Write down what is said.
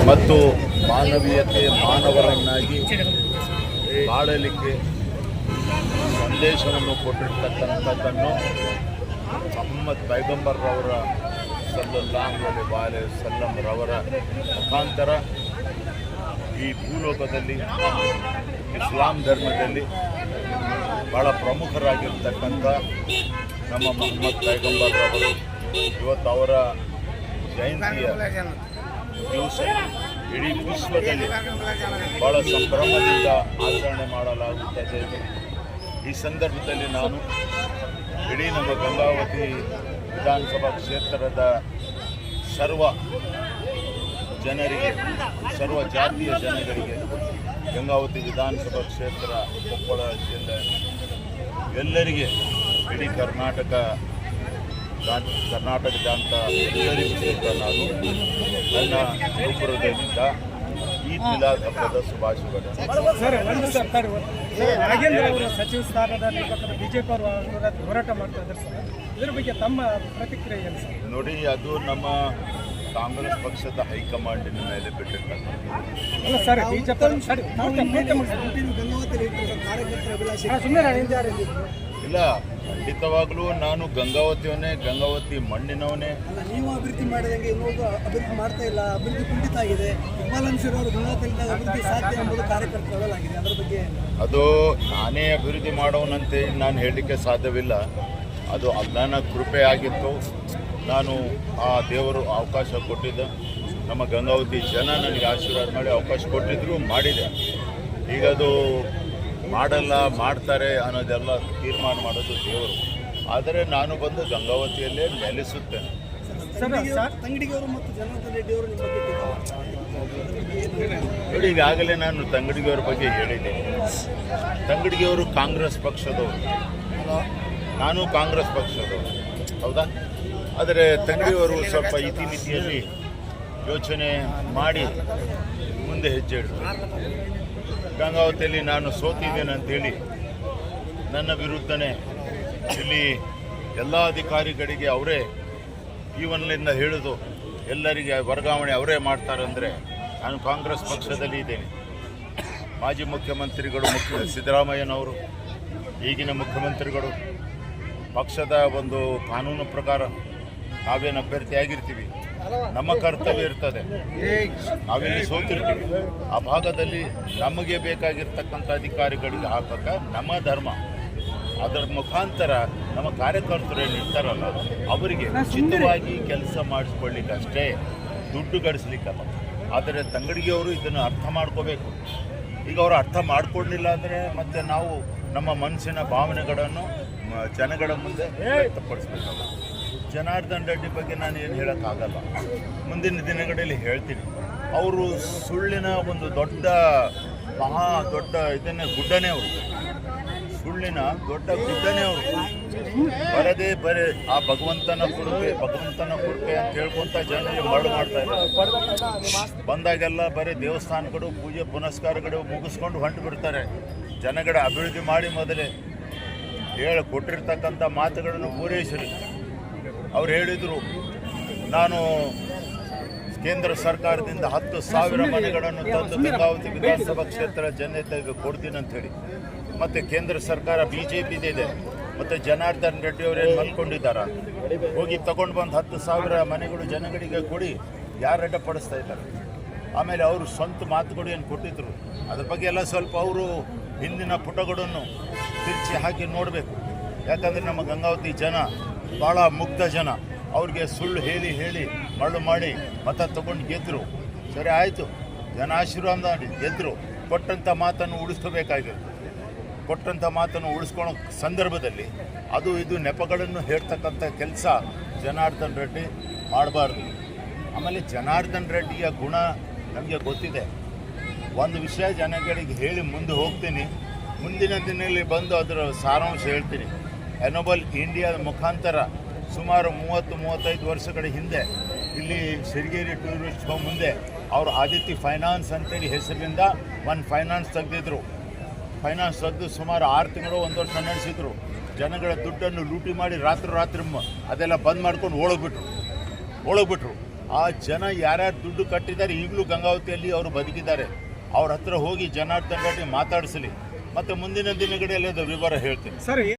ಮತ್ತು ಮಾನವೀಯತೆ ಮಾನವರನ್ನಾಗಿ ಬಾಳಲಿಕ್ಕೆ ಸಂದೇಶವನ್ನು ಕೊಟ್ಟಿರ್ತಕ್ಕಂಥದ್ದನ್ನು ಮೊಹಮ್ಮದ್ ಪೈಗಂಬರ್ರವರ ಸಲ್ಲಲ್ಲಾಹು ಅಲೈಹಿ ವಸಲ್ಲಂ ರವರ ಮುಖಾಂತರ ಈ ಭೂಲೋಕದಲ್ಲಿ ಇಸ್ಲಾಂ ಧರ್ಮದಲ್ಲಿ ಭಾಳ ಪ್ರಮುಖರಾಗಿರ್ತಕ್ಕಂಥ ನಮ್ಮ ಮೊಹಮ್ಮದ್ ಪೈಗಂಬರ್ರವರು ಇವತ್ತು ಅವರ ಜಯಂತಿಯ ದಿವಸ ಇಡೀ ವಿಶ್ವದಲ್ಲಿ ಭಾಳ ಸಂಭ್ರಮದಿಂದ ಆಚರಣೆ ಮಾಡಲಾಗುತ್ತದೆ. ಈ ಸಂದರ್ಭದಲ್ಲಿ ನಾನು ಇಡೀ ನಮ್ಮ ಗಂಗಾವತಿ ವಿಧಾನಸಭಾ ಕ್ಷೇತ್ರದ ಸರ್ವ ಜನರಿಗೆ, ಸರ್ವ ಜಾತಿಯ ಜನರಿಗೆ, ಗಂಗಾವತಿ ವಿಧಾನಸಭಾ ಕ್ಷೇತ್ರ, ಕೊಪ್ಪಳ ಜಿಲ್ಲೆ ಎಲ್ಲರಿಗೆ, ಇಡೀ ಕರ್ನಾಟಕದಾಂತ ಎಲ್ಲರಿಗೂ ನಾನು ನನ್ನ ಗೋಪುರದಿಂದ ಈದ್ ಮಿಲಾದ್ ಹಬ್ಬದ ಶುಭಾಶಯಗಳು. ನಾಗೇಂದ್ರ ಅವರು ಸಚಿವ ಸ್ಥಾನದ ಬಿಜೆಪಿ ಅವರು ಹೋರಾಟ ಮಾಡ್ತಾ ಇದ್ದಾರೆ ಸರ್, ಇದರ ಬಗ್ಗೆ ತಮ್ಮ ಪ್ರತಿಕ್ರಿಯೆ ಏನು ಸರ್? ನೋಡಿ, ಅದು ನಮ್ಮ ಕಾಂಗ್ರೆಸ್ ಪಕ್ಷದ ಹೈಕಮಾಂಡಿನ ಮೇಲೆ ಬಿಟ್ಟಿರ್ತಕ್ಕಂಥ ಇಲ್ಲ. ಖಂಡಿತವಾಗ್ಲೂ ನಾನು ಗಂಗಾವತಿಯವನೇ, ಗಂಗಾವತಿ ಮಣ್ಣಿನವನೇ. ನೀವು ಅಭಿವೃದ್ಧಿ ಮಾಡಿದಂಗೆ ಇನ್ನೊಂದು ಅಭಿವೃದ್ಧಿ ಮಾಡ್ತಾ ಇಲ್ಲ, ಅಭಿವೃದ್ಧಿ ಕುಂಠಿತ ಆಗಿದೆ. ಇಕ್ಬಾಲ್ ಅನ್ಸರ್ ಅವರು ಗಂಗಾವತಿಯಿಂದ ಅಭಿವೃದ್ಧಿ ಸಾಧ್ಯ ಎಂಬುದು ಕಾರ್ಯಕರ್ತರು ಹೇಳಲಾಗಿದೆ. ಅದರ ಬಗ್ಗೆ ಅದು ನಾನೇ ಅಭಿವೃದ್ಧಿ ಮಾಡೋನಂತೆ ನಾನು ಹೇಳಲಿಕ್ಕೆ ಸಾಧ್ಯವಿಲ್ಲ. ಅದು ಅಲ್ಲಾಹನ ಕೃಪೆ ಆಗಿತ್ತು. ನಾನು ಆ ದೇವರು ಅವಕಾಶ ಕೊಟ್ಟಿದ್ದ, ನಮ್ಮ ಗಂಗಾವತಿ ಜನ ನನಗೆ ಆಶೀರ್ವಾದ ಮಾಡಿ ಅವಕಾಶ ಕೊಟ್ಟಿದ್ರು, ಮಾಡಿದೆ. ಈಗ ಅದು ಮಾಡಲ್ಲ, ಮಾಡ್ತಾರೆ ಅನ್ನೋದೆಲ್ಲ ತೀರ್ಮಾನ ಮಾಡೋದು ದೇವರು. ಆದರೆ ನಾನು ಬಂದು ಗಂಗಾವತಿಯಲ್ಲೇ ನೆಲೆಸುತ್ತೇನೆ. ತಂಗಡಿಗವರು ಮತ್ತು ಜನಾರ್ದನ್ ರೆಡ್ಡಿ ಅವರು ನಿಮ್ಮ ಬಗ್ಗೆ ನೋಡಿ, ಈಗಾಗಲೇ ನಾನು ತಂಗಡಿಗೆಯವ್ರ ಬಗ್ಗೆ ಹೇಳಿದ್ದೇನೆ. ತಂಗಡಿಗೆಯವರು ಕಾಂಗ್ರೆಸ್ ಪಕ್ಷದವರು, ನಾನು ಕಾಂಗ್ರೆಸ್ ಪಕ್ಷದವರು, ಹೌದಾ? ಆದರೆ ತಂಗಡಿಯವರು ಸ್ವಲ್ಪ ಇತಿಮಿತಿಯಲ್ಲಿ ಯೋಚನೆ ಮಾಡಿ ಮುಂದೆ ಹೆಜ್ಜೆ ಇಡ್ತಾರೆ. ಗಂಗಾವತಿಯಲ್ಲಿ ನಾನು ಸೋತಿದ್ದೇನೆ ಅಂತೇಳಿ ನನ್ನ ವಿರುದ್ಧನೇ ಇಲ್ಲಿ ಎಲ್ಲ ಅಧಿಕಾರಿಗಳಿಗೆ ಅವರೇ ಈವನ್ಲಿಂದ ಹೇಳಿದು ಎಲ್ಲರಿಗೆ ವರ್ಗಾವಣೆ ಅವರೇ ಮಾಡ್ತಾರೆ. ಅಂದರೆ ನಾನು ಕಾಂಗ್ರೆಸ್ ಪಕ್ಷದಲ್ಲಿ ಇದ್ದೇನೆ. ಮಾಜಿ ಮುಖ್ಯಮಂತ್ರಿಗಳು ಸಿದ್ದರಾಮಯ್ಯನವರು, ಈಗಿನ ಮುಖ್ಯಮಂತ್ರಿಗಳು, ಪಕ್ಷದ ಒಂದು ಕಾನೂನು ಪ್ರಕಾರ ನಾವೇನು ಅಭ್ಯರ್ಥಿಯಾಗಿರ್ತೀವಿ, ನಮ್ಮ ಕರ್ತವ್ಯ ಇರ್ತದೆ. ನಾವಿಲ್ಲಿ ಸೋತಿರ್ತೀವಿ, ಆ ಭಾಗದಲ್ಲಿ ನಮಗೆ ಬೇಕಾಗಿರ್ತಕ್ಕಂಥ ಅಧಿಕಾರಿಗಳಿಗೆ ಹಾಕಕ್ಕೆ ನಮ್ಮ ಧರ್ಮ. ಅದರ ಮುಖಾಂತರ ನಮ್ಮ ಕಾರ್ಯಕರ್ತರು ಏನು ಇರ್ತಾರಲ್ಲ ಅವರಿಗೆ ಉಚಿತವಾಗಿ ಕೆಲಸ ಮಾಡಿಸ್ಕೊಳ್ಳಿಕ್ಕೆ ಅಷ್ಟೇ, ದುಡ್ಡು ಗಳಿಸ್ಲಿಕ್ಕಲ್ಲ. ಆದರೆ ತಂಗಡಿಗೆಯವರು ಇದನ್ನು ಅರ್ಥ ಮಾಡ್ಕೋಬೇಕು. ಈಗ ಅವರು ಅರ್ಥ ಮಾಡ್ಕೊಳ್ಳಿಲ್ಲ ಅಂದರೆ ಮತ್ತೆ ನಾವು ನಮ್ಮ ಮನಸ್ಸಿನ ಭಾವನೆಗಳನ್ನು ಜನಗಳ ಮುಂದೆ ವ್ಯಕ್ತಪಡಿಸ್ಬೇಕಲ್ಲ. ಜನಾರ್ದನ್ ರೆಡ್ಡಿ ಬಗ್ಗೆ ನಾನು ಏನು ಹೇಳೋಕ್ಕಾಗಲ್ಲ, ಮುಂದಿನ ದಿನಗಳಲ್ಲಿ ಹೇಳ್ತೀನಿ. ಅವರು ಸುಳ್ಳಿನ ಒಂದು ದೊಡ್ಡ ದೊಡ್ಡ ಇದನ್ನೇ ಗುಡ್ಡನೇ, ಅವರು ಸುಳ್ಳಿನ ದೊಡ್ಡ ಗುಡ್ಡನೇ. ಅವರು ಬರೇ ಆ ಭಗವಂತನ ಕೃಪೆ ಅಂತ ಹೇಳ್ಕೊಂತ ಜನರಿಗೆ ಮರಳು ಮಾಡ್ತಾ ಇದ್ದಾರೆ. ಬಂದಾಗೆಲ್ಲ ಬರೀ ದೇವಸ್ಥಾನಗಳು, ಪೂಜೆ ಪುನಸ್ಕಾರಗಳು ಮುಗಿಸ್ಕೊಂಡು ಹೊಂಟು ಬಿಡ್ತಾರೆ. ಜನಗಳ ಅಭಿವೃದ್ಧಿ ಮಾಡಿ ಮೊದಲೇ ಕೊಟ್ಟಿರ್ತಕ್ಕಂಥ ಮಾತುಗಳನ್ನು ಪೂರೈಸಿರಿ. ಅವ್ರು ಹೇಳಿದರು, ನಾನು ಕೇಂದ್ರ ಸರ್ಕಾರದಿಂದ 10,000 ಮನೆಗಳನ್ನು ತಂದು ಗಂಗಾವತಿ ವಿಧಾನಸಭಾ ಕ್ಷೇತ್ರ ಜನತೆಗೆ ಕೊಡ್ತೀನಿ ಅಂಥೇಳಿ. ಮತ್ತು ಕೇಂದ್ರ ಸರ್ಕಾರ BJP ಇದೆ, ಮತ್ತು ಜನಾರ್ದನ್ ರೆಡ್ಡಿ ಅವರೇನು ಮಲ್ಕೊಂಡಿದ್ದಾರ, ಹೋಗಿ ತಗೊಂಡು ಬಂದು 10,000 ಮನೆಗಳು ಜನಗಳಿಗೆ ಕೊಡಿ, ಯಾರು ಅಡ್ಡಪಡಿಸ್ತಾ ಇದ್ದಾರೆ. ಆಮೇಲೆ ಅವರು ಸ್ವಂತ ಮಾತುಗಳು ಏನು ಕೊಟ್ಟಿದ್ದರು, ಅದ್ರ ಬಗ್ಗೆ ಎಲ್ಲ ಸ್ವಲ್ಪ ಅವರು ಹಿಂದಿನ ಪುಟಗಳನ್ನು ತಿರುಚಿ ಹಾಕಿ ನೋಡಬೇಕು. ಯಾಕಂದರೆ ನಮ್ಮ ಗಂಗಾವತಿ ಜನ ಭಾಳ ಮುಗ್ಧ ಜನ. ಅವ್ರಿಗೆ ಸುಳ್ಳು ಹೇಳಿ ಮರಳು ಮಾಡಿ ಮತ ತಗೊಂಡು ಗೆದ್ದರು. ಸರಿ ಆಯಿತು, ಜನ ಆಶೀರ್ವಾದ ಮಾಡಿ ಗೆದ್ದರು. ಕೊಟ್ಟಂಥ ಮಾತನ್ನು ಉಳಿಸ್ಕೋಬೇಕಾಗಿತ್ತು. ಕೊಟ್ಟಂಥ ಮಾತನ್ನು ಉಳಿಸ್ಕೊಳ್ಳೋ ಸಂದರ್ಭದಲ್ಲಿ ಅದು ಇದು ನೆಪಗಳನ್ನು ಹೇಳ್ತಕ್ಕಂಥ ಕೆಲಸ ಜನಾರ್ದನ್ ರೆಡ್ಡಿ ಮಾಡಬಾರ್ದು. ಆಮೇಲೆ ಜನಾರ್ದನ್ ರೆಡ್ಡಿಯ ಗುಣ ನಮಗೆ ಗೊತ್ತಿದೆ. ಒಂದು ವಿಷಯ ಜನಗಳಿಗೆ ಹೇಳಿ ಮುಂದೆ ಹೋಗ್ತೀನಿ, ಮುಂದಿನ ದಿನದಲ್ಲಿ ಬಂದು ಅದರ ಸಾರಾಂಶ ಹೇಳ್ತೀನಿ. ಎನೋಬಲ್ ಇಂಡಿಯಾದ ಮುಖಾಂತರ ಸುಮಾರು 30-35 ವರ್ಷಗಳ ಹಿಂದೆ ಇಲ್ಲಿ ಸಿರಿಗೇರಿ ಟೂರಿಸ್ಟ್ ಹೋಮ್ ಮುಂದೆ ಅವರು ಆದಿತ್ಯ ಫೈನಾನ್ಸ್ ಅಂತೇಳಿ ಹೆಸರಿನಿಂದ ಒಂದು ಫೈನಾನ್ಸ್ ತೆಗೆದಿದ್ರು. ಫೈನಾನ್ಸ್ ತೆಗೆದು ಸುಮಾರು 6 ತಿಂಗಳು 1 ವರ್ಷ ನಡೆಸಿದ್ರು. ಜನಗಳ ದುಡ್ಡನ್ನು ಲೂಟಿ ಮಾಡಿ ರಾತ್ರಿ ಅದೆಲ್ಲ ಬಂದ್ ಮಾಡ್ಕೊಂಡು ಓಡೋಗ್ಬಿಟ್ರು. ಆ ಜನ ಯಾರ್ಯಾರು ದುಡ್ಡು ಕಟ್ಟಿದ್ದಾರೆ ಈಗಲೂ ಗಂಗಾವತಿಯಲ್ಲಿ ಅವರು ಬದುಕಿದ್ದಾರೆ. ಅವ್ರ ಹತ್ರ ಹೋಗಿ ಜನಾರ್ದನ್ ರೆಡ್ಡಿ ಮಾತಾಡಿಸಲಿ, ಮತ್ತು ಮುಂದಿನ ದಿನಗಳಲ್ಲಿ ಅದು ವಿವರ ಹೇಳ್ತೀನಿ. ಸರ್